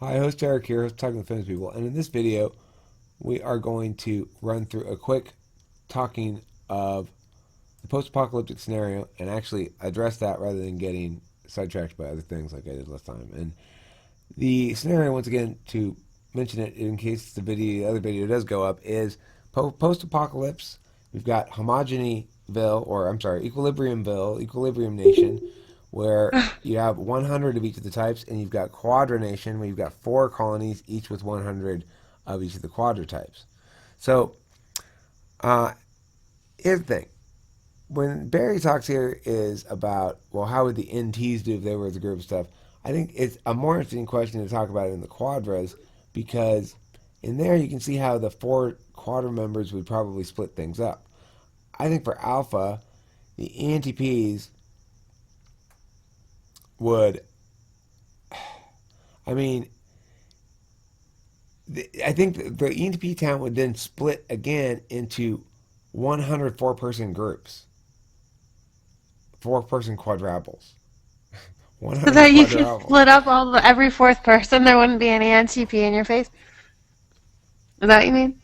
Hi, host Eric here, host Talking to Famous People, and in this video, we are going to run through a quick talking of the post-apocalyptic scenario and actually address that rather than getting sidetracked by other things like I did last time. And the scenario, once again, to mention it in case the other video does go up, is post-apocalypse. We've got Homogeny-ville, or I'm sorry, Equilibrium-ville, Equilibrium Nation, where you have 100 of each of the types, and you've got Quadra Nation, where you've got 4 colonies, each with 100 of each of the Quadra types. So, here's the thing. When Barry talks here is about, well, how would the NTs do if they were as a group of stuff? I think it's a more interesting question to talk about in the Quadras, because in there you can see how the 4 Quadra members would probably split things up. I think for Alpha, the ENTPs would, I mean, I think the ENTP town would then split again into 100 4-person groups, 4-person quadraples, So 100 that you could quadraples. split up every fourth person, there wouldn't be any NTP in your face. Is that what you mean?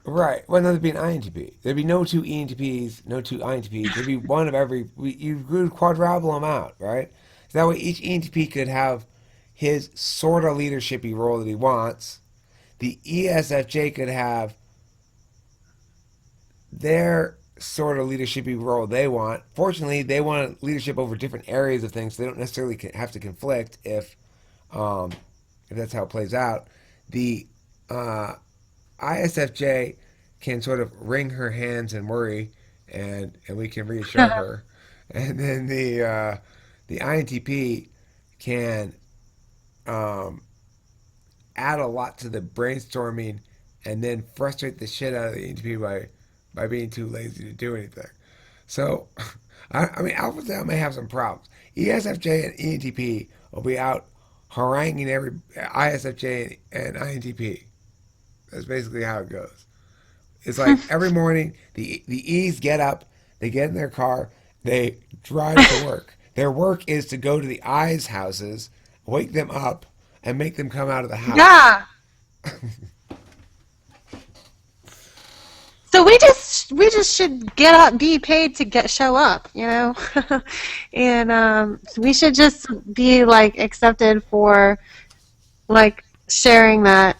Right. Well, no, there'd be an INTP. There'd be no 2 ENTPs, no 2 INTPs. There'd be one of every. You would quadruple them out, right? So that way each ENTP could have his sort of leadershipy role that he wants. The ESFJ could have their sort of leadershipy role they want. Fortunately, they want leadership over different areas of things, so they don't necessarily have to conflict um, if that's how it plays out. The ISFJ can sort of wring her hands and worry, and we can reassure her. And then the INTP can um, add a lot to the brainstorming, and then frustrate the shit out of the ENTP by being too lazy to do anything. So, I mean, Alpha Tau may have some problems. ESFJ and ENTP will be out haranguing every ISFJ and INTP. That's basically how it goes. It's like every morning the E's get up, they get in their car, they drive to work. Their work is to go to the I's houses, wake them up, and make them come out of the house. Yeah. So we just should get up, be paid to show up, and we should just be like accepted for like sharing that.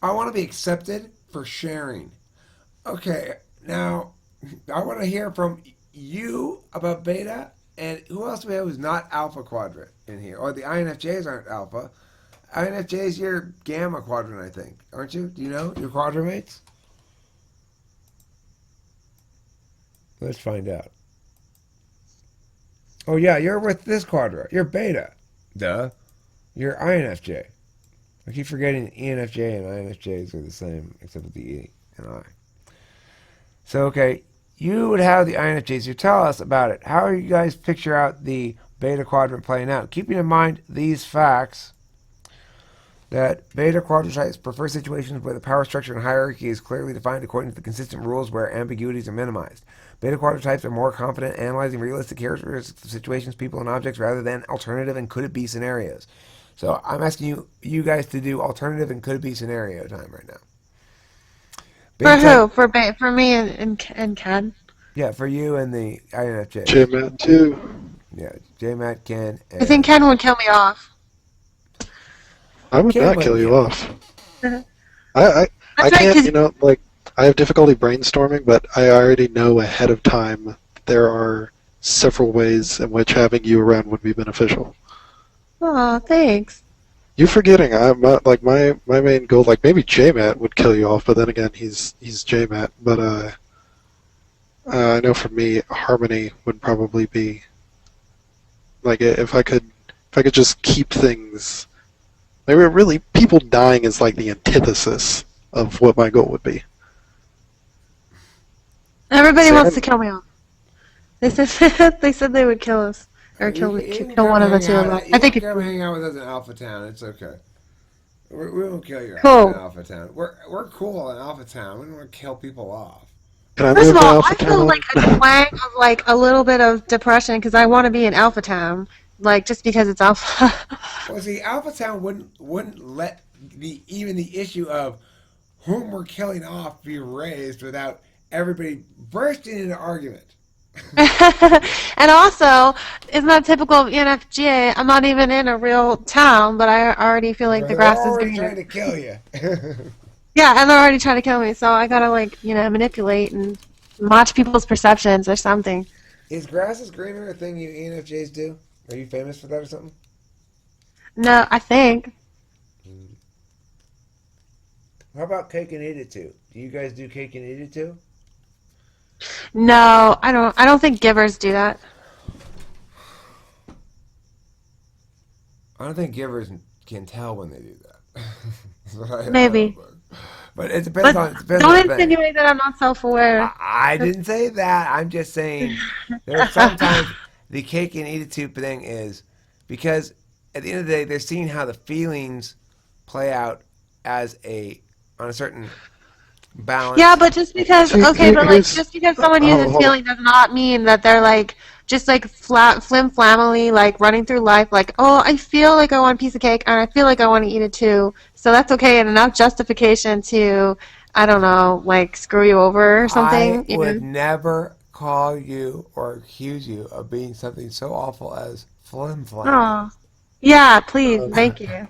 I want to be accepted for sharing. Okay, now I want to hear from you about beta, and who else do we have who's not alpha quadrant in here? Or the INFJs aren't alpha. INFJs, you're gamma quadrant, I think, aren't you? Do you know your quadrant mates? Let's find out. Oh yeah, you're with this quadrant. You're beta. Duh. You're INFJ. I keep forgetting ENFJ and INFJs are the same, except with the E and I. So, okay, you would have the INFJs. You tell us about it. How do you guys picture out the beta quadrant playing out? Keeping in mind these facts, that beta quadrantites prefer situations where the power structure and hierarchy is clearly defined according to the consistent rules where ambiguities are minimized. Beta quadrantites are more confident analyzing realistic characteristics of situations, people, and objects rather than alternative and could it be scenarios. So I'm asking you guys to do alternative and could it be scenario time right now. For Beta type, who? For me and Ken. yeah, for you and the INFJs. JMAT too. Yeah, J Matt, Ken, I think and Ken would kill me off. I would Ken not wouldn't kill you kill off. you. I, I, I That's right, can't, because like, I have difficulty brainstorming, but I already know ahead of time there are several ways in which having you around would be beneficial. oh, thanks. You forgetting, like, my main goal, like, maybe JMAT would kill you off, but then again, he's JMAT, but, I know for me, harmony would probably be, like, if I could just keep things. Like, really, people dying is like the antithesis of what my goal would be. Everybody wants Sam, to kill me off. They said they said they would kill us or You can kill come one of the hang two of us. out. I You think can it's come hang out with us in Alpha Town. It's okay. We won't kill you in cool. Alpha Town. We're cool in Alpha Town. We don't want to kill people off. can I First of move to all, Alpha I feel Town? like a twang of like a little bit of depression because I want to be in Alpha Town. like just because it's alpha. Well, see, Alpha Town wouldn't let even the issue of whom we're killing off be raised without everybody bursting into argument. And also, isn't that typical of ENFJ? I'm not even in a real town, but I already feel like the They're grass is already greener. trying to kill you. Yeah, and they're already trying to kill me, so I gotta like, manipulate and watch people's perceptions or something. Is grass is greener a thing you ENFJs do? Are you famous for that or something? No, I think. How about cake and eat it too? Do you guys do cake and eat it too? No, I don't. I don't think givers do that. I don't think givers can tell when they do that. That's what I don't Maybe, know. But it depends on don't the thing. insinuate that I'm not self-aware. I didn't say that. I'm just saying there are sometimes the cake and eat it too thing is because at the end of the day they're seeing how the feelings play out as a on a certain Yeah, balance. but just because, See, okay, but like here's just because someone uses hold on. feeling does not mean that they're like just like flat flim flammily like running through life like, oh, I feel like I want a piece of cake and I feel like I want to eat it too. So that's okay and enough justification to, I don't know, like screw you over or I something, would never call you or accuse you of being something so awful as flim flammy. Oh, yeah, please, Um, thank you.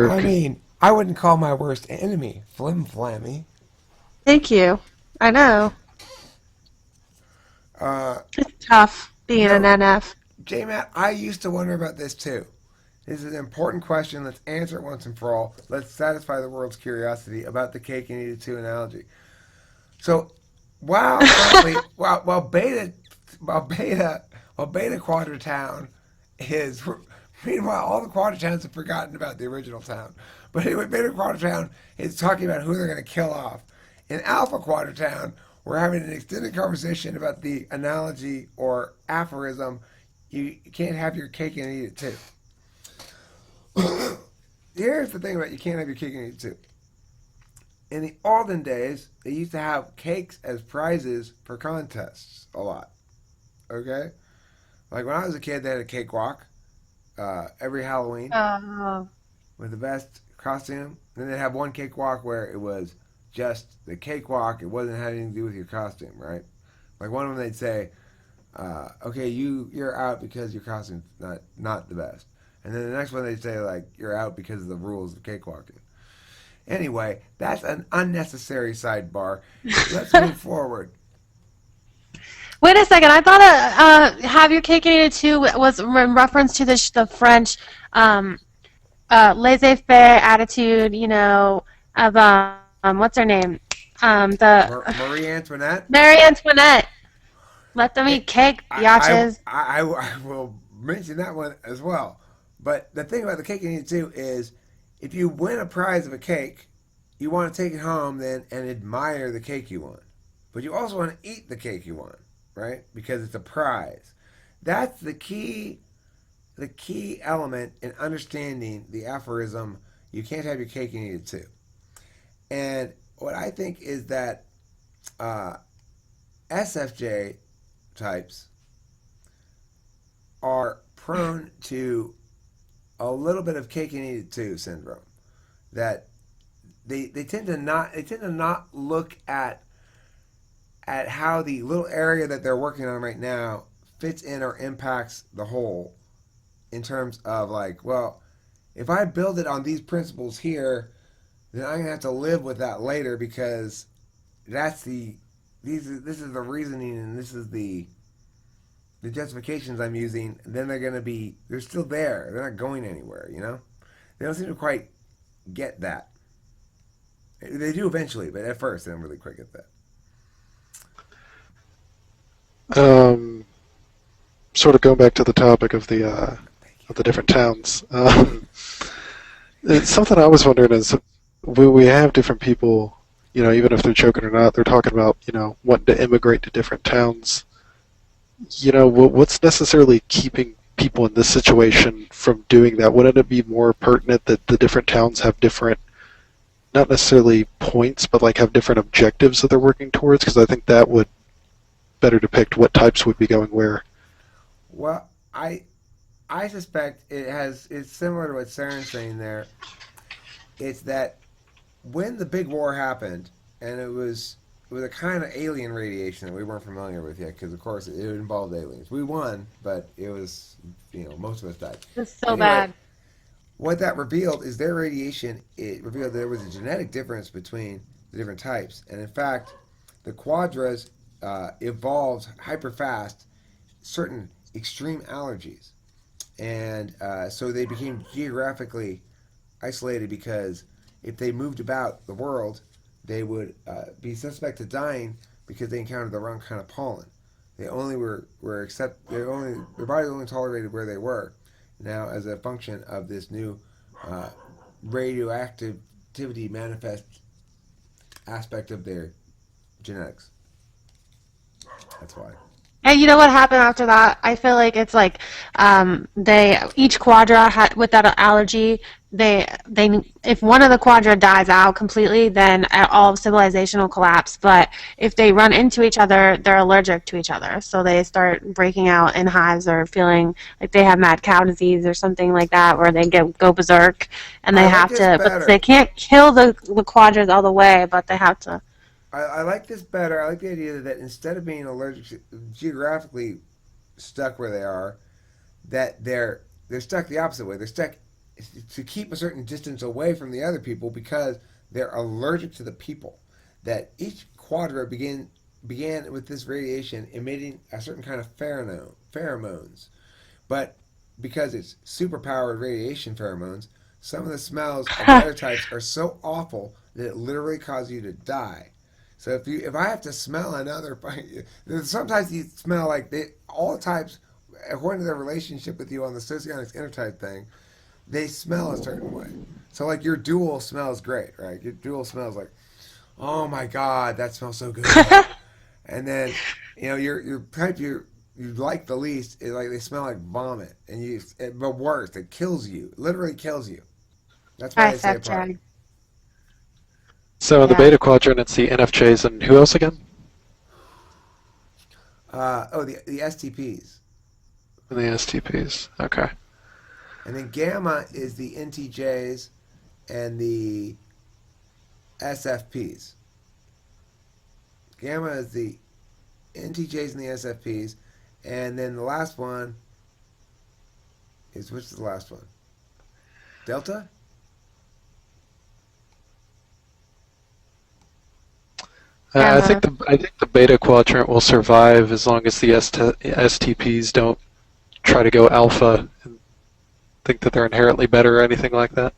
I Eric, mean, I wouldn't call my worst enemy flim flammy. Thank you. I know. Uh, It's tough being an no, NF. J Matt, I used to wonder about this too. This is an important question. Let's answer it once and for all. Let's satisfy the world's curiosity about the cake and eat it too analogy. So, while currently, while beta, while beta Quadra Town is, meanwhile, all the Quadra Towns have forgotten about the original town. But anyway, beta Quadra Town is talking about who they're going to kill off. In Alpha Quadra Town, we're having an extended conversation about the analogy or aphorism. You can't have your cake and eat it too. Here's the thing about you can't have your cake and eat it too. In the olden days, they used to have cakes as prizes for contests a lot. Okay? Like when I was a kid, they had a cakewalk every Halloween Oh. with the best costume. Then they'd have one cakewalk where it was just the cakewalk. It wasn't having anything to do with your costume, right? Like one of them, they'd say, "Okay, you're out because your costume's not the best." And then the next one, they'd say like, "You're out because of the rules of cakewalking." Anyway, that's an unnecessary sidebar. Let's move forward. Wait a second. I thought "Have Your Cake and Eat It Too" was in reference to the French um, laissez-faire attitude, of what's her name? The Marie Antoinette. Marie Antoinette. Let them It, eat cake, biatches. I will mention that one as well. But the thing about the cake and eat it too is if you win a prize of a cake, you want to take it home then and admire the cake you won. But you also want to eat the cake you won, right? Because it's a prize. That's the key element in understanding the aphorism you can't have your cake and eat it too. And what I think is that uh, SFJ types are prone to a little bit of cake and eat it too syndrome. That they tend to not look at how the little area that they're working on right now fits in or impacts the whole in terms of like, well, if I build it on these principles here, then I'm gonna have to live with that later because that's this is the reasoning and this is the justifications I'm using. Then they're still there. They're not going anywhere. They don't seem to quite get that. They do eventually, but at first they don't really quite get that. um, sort of going back to the topic of the different towns. It's something I was wondering is we have different people, even if they're joking or not, they're talking about, wanting to immigrate to different towns. What's necessarily keeping people in this situation from doing that? Wouldn't it be more pertinent that the different towns have different, not necessarily points, but like have different objectives that they're working towards? Because I think that would better depict what types would be going where. Well, I suspect it's similar to what Saren's saying there. It's that when the big war happened, and it was a kind of alien radiation that we weren't familiar with yet, because of course it involved aliens. We won, but it was most of us died. It's so Anyway, bad. what that revealed is their radiation. It revealed there was a genetic difference between the different types, and in fact, the Quadras evolved hyper fast certain extreme allergies, and so they became geographically isolated because if they moved about the world, they would be suspect of dying because they encountered the wrong kind of pollen. They only were accept their body only tolerated where they were. Now, as a function of this new uh, radioactivity manifest aspect of their genetics, that's why. And you know what happened after that? I feel like it's like they each quadra had with that allergy. They if one of the quadra dies out completely, then all of civilization will collapse. But if they run into each other, they're allergic to each other, so they start breaking out in hives or feeling like they have mad cow disease or something like that, where they go berserk and I they like have this to. But they better. can't kill the quadras all the way, but they have to. I like this better. I like the idea that instead of being geographically stuck where they are, that they're stuck the opposite way. They're stuck to keep a certain distance away from the other people because they're allergic to the people. That each quadra began with this radiation emitting a certain kind of pheromones, but because it's superpowered radiation pheromones, some of the smells of the other types are so awful that it literally causes you to die. So if I have to smell another, sometimes you smell like all the types, according to their relationship with you on the socionics intertype thing, they smell a certain way. So like your dual smells great, right? Your dual smells like, oh my god, that smells so good. And then your type you like the least is like they smell like vomit, and but worse, it kills you, literally kills you. That's why they say apart. ISFJ. So in the Yeah. beta quadrant, it's the NFJs and who else again? The STPs, And the STPs. Okay. and then gamma is the NTJs and the SFPs. Gamma is the NTJs and the SFPs, and then the last one is which is the last one? Delta. Gamma. I think the beta quadrant will survive as long as the STPs don't try to go alpha and think that they're inherently better or anything like that.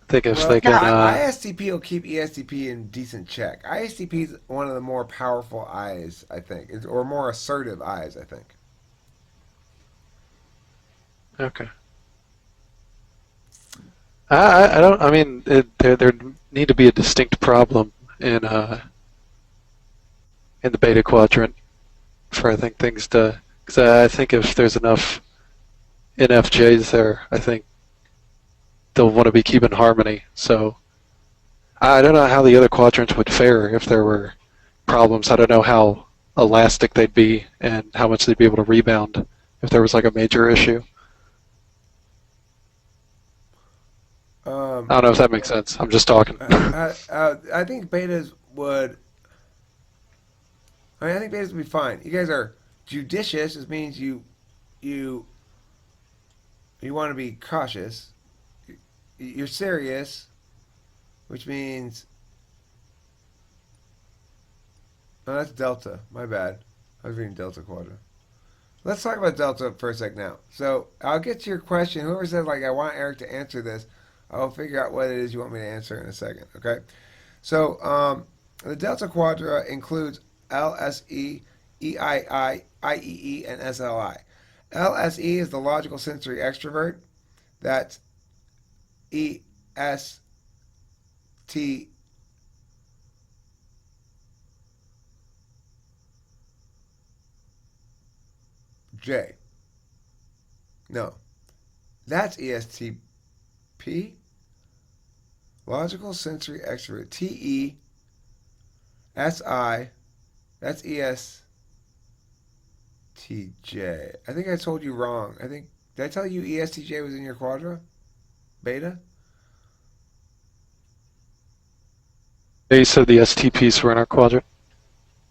I think if Well, they can, ISTP will keep ESTP in decent check. ISTP is one of the more powerful eyes, I think, or more assertive eyes, I think. okay. I don't. I mean, there need to be a distinct problem in the beta quadrant for I think things to. Because I think if there's enough NFJs there, I think they'll want to be keeping harmony. So I don't know how the other quadrants would fare if there were problems. I don't know how elastic they'd be and how much they'd be able to rebound if there was like a major issue. Um, I don't know if that makes sense. I'm just talking. I think betas would. I think betas would be fine. You guys are judicious. This means you you want to be cautious. You're serious, which means oh, that's Delta. My bad. I was reading Delta Quadra. Let's talk about Delta for a sec now. So I'll get to your question. Whoever said like I want Eric to answer this, I'll figure out what it is you want me to answer in a second. Okay. So the Delta Quadra includes LSE, EII, IEE, and SLI. LSE is the logical sensory extrovert. That's ESTJ. No, that's ESTP. Logical sensory extrovert. TESI. That's ESTJ. I think I told you wrong. Did I tell you ESTJ was in your Quadra beta? They said the STPs were in our quadrant.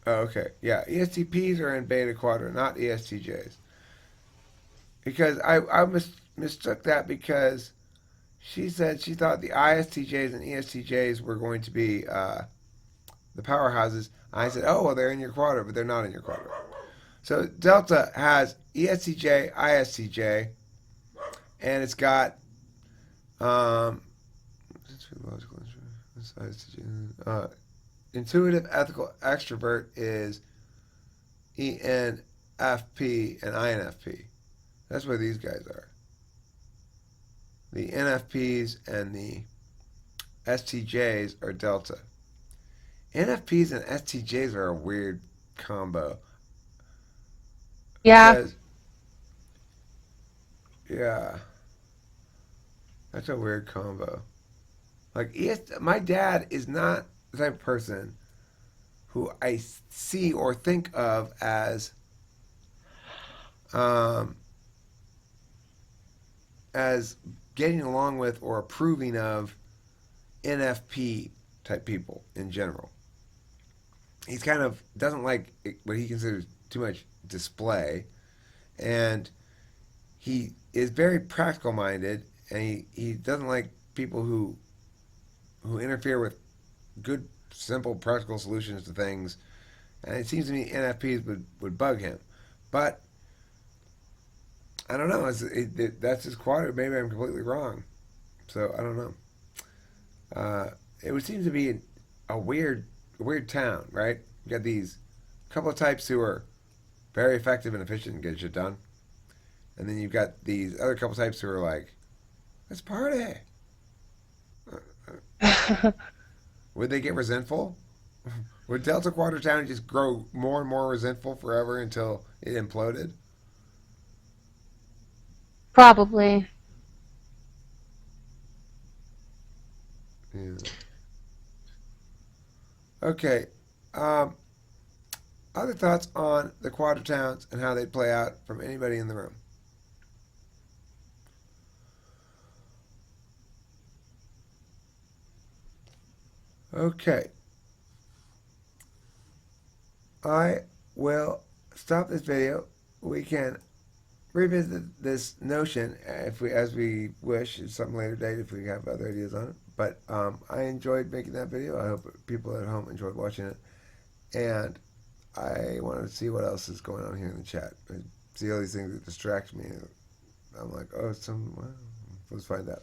Oh, okay. Yeah, ESTPs are in beta Quadra, not ESTJs. Because mistook that because she said she thought the ISTJs and ESTJs were going to be the powerhouses. I said, oh, well, they're in your Quadra, but they're not in your Quadra. So Delta has ESTJ, ISTJ, and it's got um, intuitive, ethical, extrovert is ENFP and INFP. That's where these guys are. The NFPs and the STJs are Delta. NFPs and STJs are a weird combo Yeah. because, yeah, that's a weird combo. Like, my dad is not the type of person who I see or think of um, as getting along with or approving of NFP type people in general. He's kind of doesn't like what he considers too much display, and he is very practical minded, and he doesn't like people who interfere with good, simple, practical solutions to things. And it seems to me NFPs would bug him, but I don't know. That's his quadrant. Maybe I'm completely wrong, so I don't know. It would seem to be a weird town, right? You got these couple of types who are very effective and efficient and get shit done, and then you've got these other couple types who are like, "Let's party." Would they get resentful? Would Delta Quadrant Town just grow more and more resentful forever until it imploded? Probably. Yeah. Okay. Um, Other thoughts on the Quadra Towns and how they play out from anybody in the room? Okay. I will stop this video. We can revisit this notion if we, as we wish, at some later date if we have other ideas on it. But I enjoyed making that video. I hope people at home enjoyed watching it. And I wanted to see what else is going on here in the chat. I see all these things that distract me. I'm like, oh, well, let's find out.